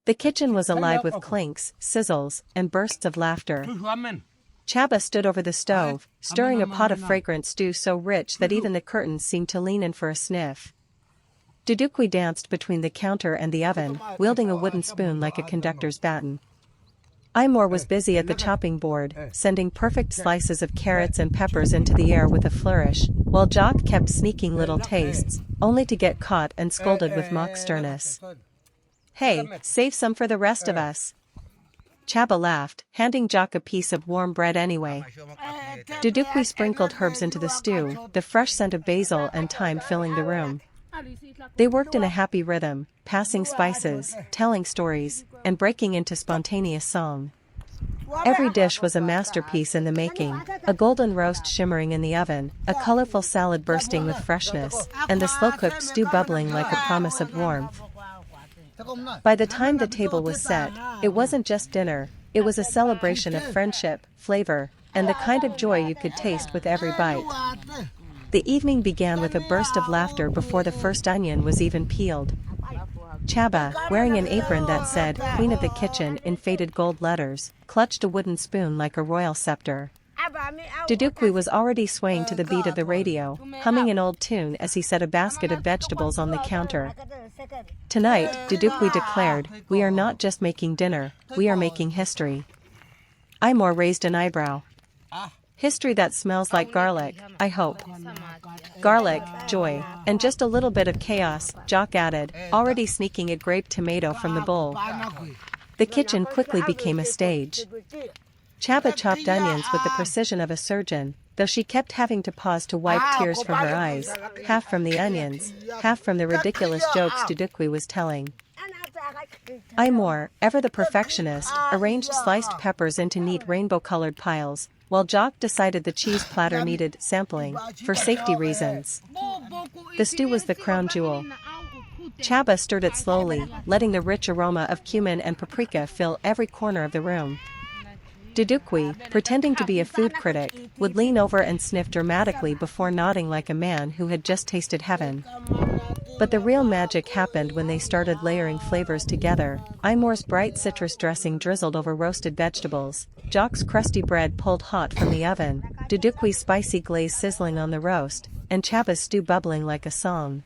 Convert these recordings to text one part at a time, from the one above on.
The kitchen was alive with clinks, sizzles, and bursts of laughter. Chaba stood over the stove, stirring a pot of fragrant stew so rich that even the curtains seemed to lean in for a sniff. Dudukwi danced between the counter and the oven, wielding a wooden spoon like a conductor's baton. Imor was busy at the chopping board, sending perfect slices of carrots and peppers into the air with a flourish, while Jock kept sneaking little tastes, only to get caught and scolded with mock sternness. "Hey, save some for the rest of us." Chaba laughed, handing Jock a piece of warm bread anyway. Dudukwi sprinkled herbs into the stew, the fresh scent of basil and thyme filling the room. They worked in a happy rhythm, passing spices, telling stories, and breaking into spontaneous song. Every dish was a masterpiece in the making, a golden roast shimmering in the oven, a colorful salad bursting with freshness, and the slow-cooked stew bubbling like a promise of warmth. By the time the table was set, it wasn't just dinner, it was a celebration of friendship, flavor, and the kind of joy you could taste with every bite. The evening began with a burst of laughter before the first onion was even peeled. Chaba, wearing an apron that said "Queen of the Kitchen" in faded gold letters, clutched a wooden spoon like a royal scepter. Dudukwi was already swaying to the beat of the radio, humming an old tune as he set a basket of vegetables on the counter. Tonight, Dudukwi declared, "We are not just making dinner, we are making history." Imor raised an eyebrow. "History that smells like garlic, I hope." "Garlic, joy, and just a little bit of chaos," Jock added, already sneaking a grape tomato from the bowl. The kitchen quickly became a stage. Chaba chopped onions with the precision of a surgeon, though she kept having to pause to wipe tears from her eyes, half from the onions, half from the ridiculous jokes Dudukwi was telling. Imor, ever the perfectionist, arranged sliced peppers into neat rainbow-colored piles, while Jock decided the cheese platter needed sampling, for safety reasons. The stew was the crown jewel. Chaba stirred it slowly, letting the rich aroma of cumin and paprika fill every corner of the room. Dudukwi, pretending to be a food critic, would lean over and sniff dramatically before nodding like a man who had just tasted heaven. But the real magic happened when they started layering flavors together. Imor's bright citrus dressing drizzled over roasted vegetables, Jock's crusty bread pulled hot from the oven, Dudukwi's spicy glaze sizzling on the roast, and Chaba's stew bubbling like a song.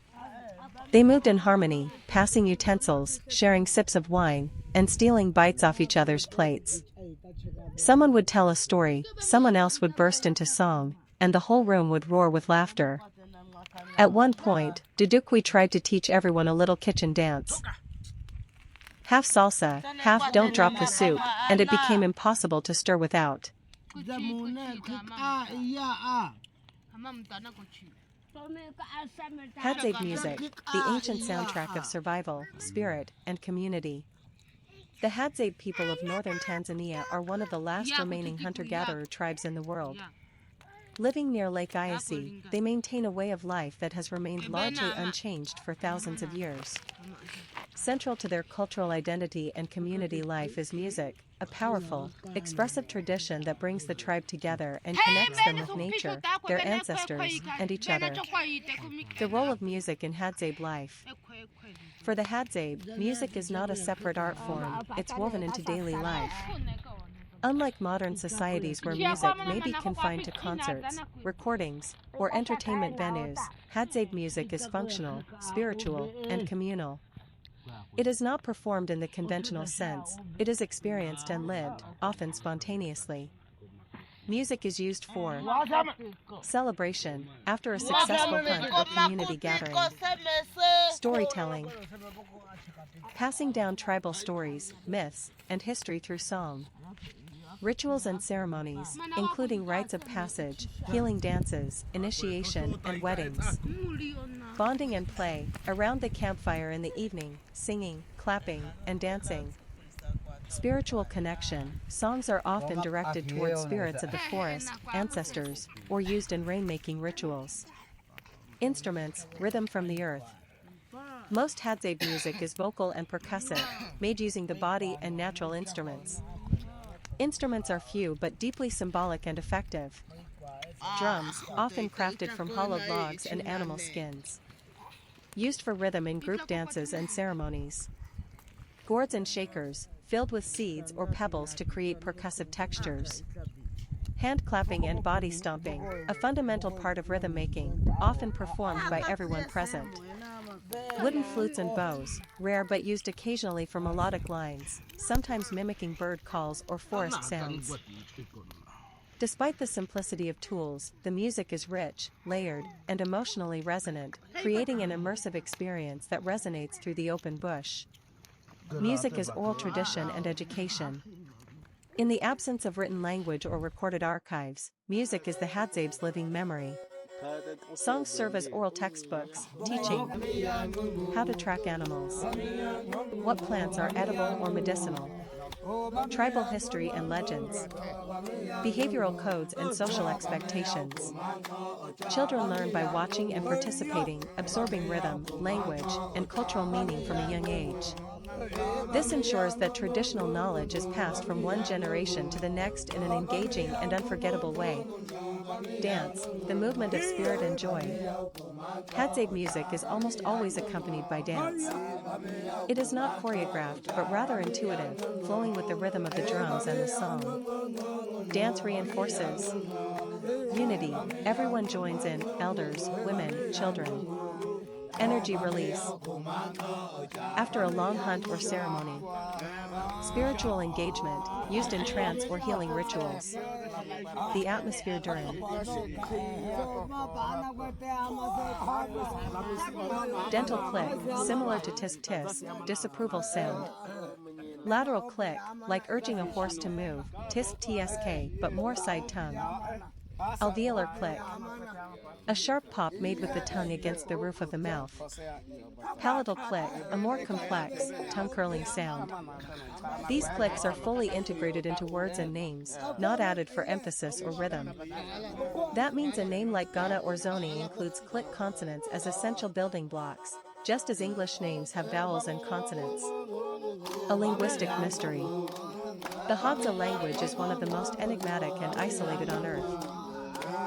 They moved in harmony, passing utensils, sharing sips of wine, and stealing bites off each other's plates. Someone would tell a story, someone else would burst into song, and the whole room would roar with laughter. At one point, Dudukwi tried to teach everyone a little kitchen dance. Half salsa, half don't drop the soup, and it became impossible to stir without. Hadzabe music, the ancient soundtrack of survival, spirit, and community. The Hadzabe people of northern Tanzania are one of the last remaining hunter-gatherer tribes in the world. Living near Lake Eyasi, they maintain a way of life that has remained largely unchanged for thousands of years. Central to their cultural identity and community life is music, a powerful, expressive tradition that brings the tribe together and connects them with nature, their ancestors, and each other. The role of music in Hadzabe life. For the Hadzabe, music is not a separate art form, it's woven into daily life. Unlike modern societies where music may be confined to concerts, recordings, or entertainment venues, Hadzabe music is functional, spiritual, and communal. It is not performed in the conventional sense, it is experienced and lived, often spontaneously. Music is used for celebration, after a successful hunt or community gathering, storytelling, passing down tribal stories, myths, and history through song, rituals and ceremonies, including rites of passage, healing dances, initiation, and weddings, bonding and play, around the campfire in the evening, singing, clapping, and dancing. Spiritual connection, songs are often directed toward spirits of the forest, ancestors, or used in rainmaking rituals. Instruments, rhythm from the earth. Most Hadzabe music is vocal and percussive, made using the body and natural instruments. Instruments are few but deeply symbolic and effective. Drums, often crafted from hollowed logs and animal skins. Used for rhythm in group dances and ceremonies. Gourds and shakers, filled with seeds or pebbles to create percussive textures. Hand clapping and body stomping, a fundamental part of rhythm making, often performed by everyone present. Wooden flutes and bows, rare but used occasionally for melodic lines, sometimes mimicking bird calls or forest sounds. Despite the simplicity of tools, the music is rich, layered, and emotionally resonant, creating an immersive experience that resonates through the open bush. Music is oral tradition and education. In the absence of written language or recorded archives, music is the Hadzabe's living memory. Songs serve as oral textbooks, teaching how to track animals, what plants are edible or medicinal, tribal history and legends, behavioral codes and social expectations. Children learn by watching and participating, absorbing rhythm, language, and cultural meaning from a young age. This ensures that traditional knowledge is passed from one generation to the next in an engaging and unforgettable way. Dance, the movement of spirit and joy. Hadzabe music is almost always accompanied by dance. It is not choreographed but rather intuitive, flowing with the rhythm of the drums and the song. Dance reinforces unity. Everyone joins in, elders, women, children. Energy release. After a long hunt or ceremony. Spiritual engagement, used in trance or healing rituals. The atmosphere during. Dental click, similar to tisk tisk, disapproval sound. Lateral click, like urging a horse to move, tisk tsk, but more side tongue. Alveolar click. A sharp pop made with the tongue against the roof of the mouth. Palatal click, a more complex, tongue-curling sound. These clicks are fully integrated into words and names, not added for emphasis or rhythm. That means a name like Ghana or Zoni includes click consonants as essential building blocks, just as English names have vowels and consonants. A linguistic mystery. The Hadza language is one of the most enigmatic and isolated on Earth.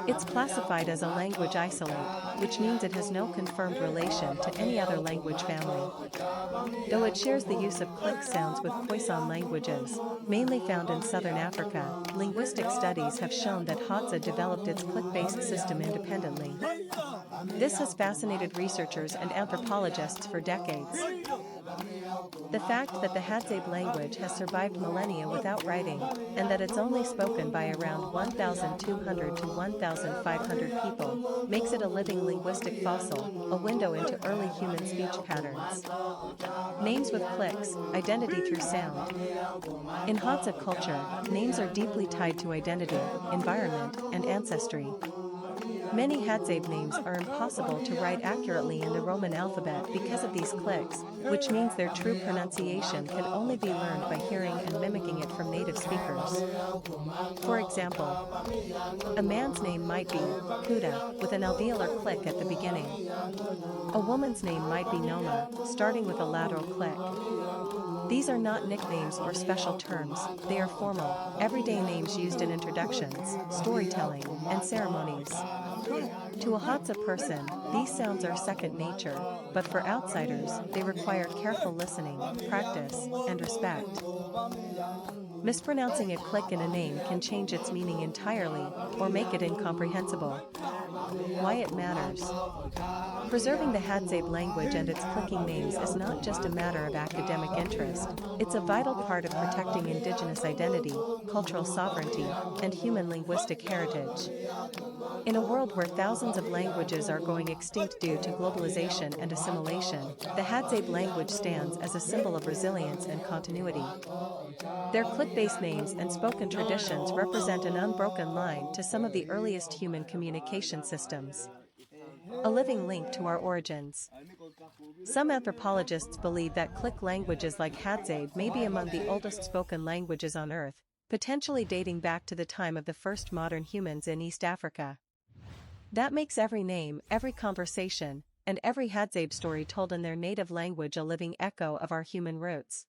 It's classified as a language isolate, which means it has no confirmed relation to any other language family. Though it shares the use of click sounds with Khoisan languages, mainly found in southern Africa, linguistic studies have shown that Hadza developed its click-based system independently. This has fascinated researchers and anthropologists for decades. The fact that the Hadzabe language has survived millennia without writing, and that it's only spoken by around 1,200 to 1,500 people, makes it a living linguistic fossil, a window into early human speech patterns. Names with clicks, identity through sound. In Hadza culture, names are deeply tied to identity, environment, and ancestry. Many Hadzabe names are impossible to write accurately in the Roman alphabet because of these clicks, which means their true pronunciation can only be learned by hearing and mimicking it from native speakers. For example, a man's name might be Kuda, with an alveolar click at the beginning. A woman's name might be Noma, starting with a lateral click. These are not nicknames or special terms, they are formal, everyday names used in introductions, storytelling, and ceremonies. To a Hadza person, these sounds are second nature, but for outsiders, they require careful listening, practice, and respect. Mispronouncing a click in a name can change its meaning entirely, or make it incomprehensible. Why it matters. Preserving the Hadzabe language and its clicking names is not just a matter of academic interest, it's a vital part of protecting indigenous identity, cultural sovereignty, and human linguistic heritage. In a world where thousands of languages are going extinct due to globalization and assimilation, the Hadzabe language stands as a symbol of resilience and continuity. Their click-based names and spoken traditions represent an unbroken line to some of the earliest human communication systems. A living link to our origins. Some anthropologists believe that click languages like Hadzabe may be among the oldest spoken languages on Earth, potentially dating back to the time of the first modern humans in East Africa. That makes every name, every conversation, and every Hadzabe story told in their native language a living echo of our human roots.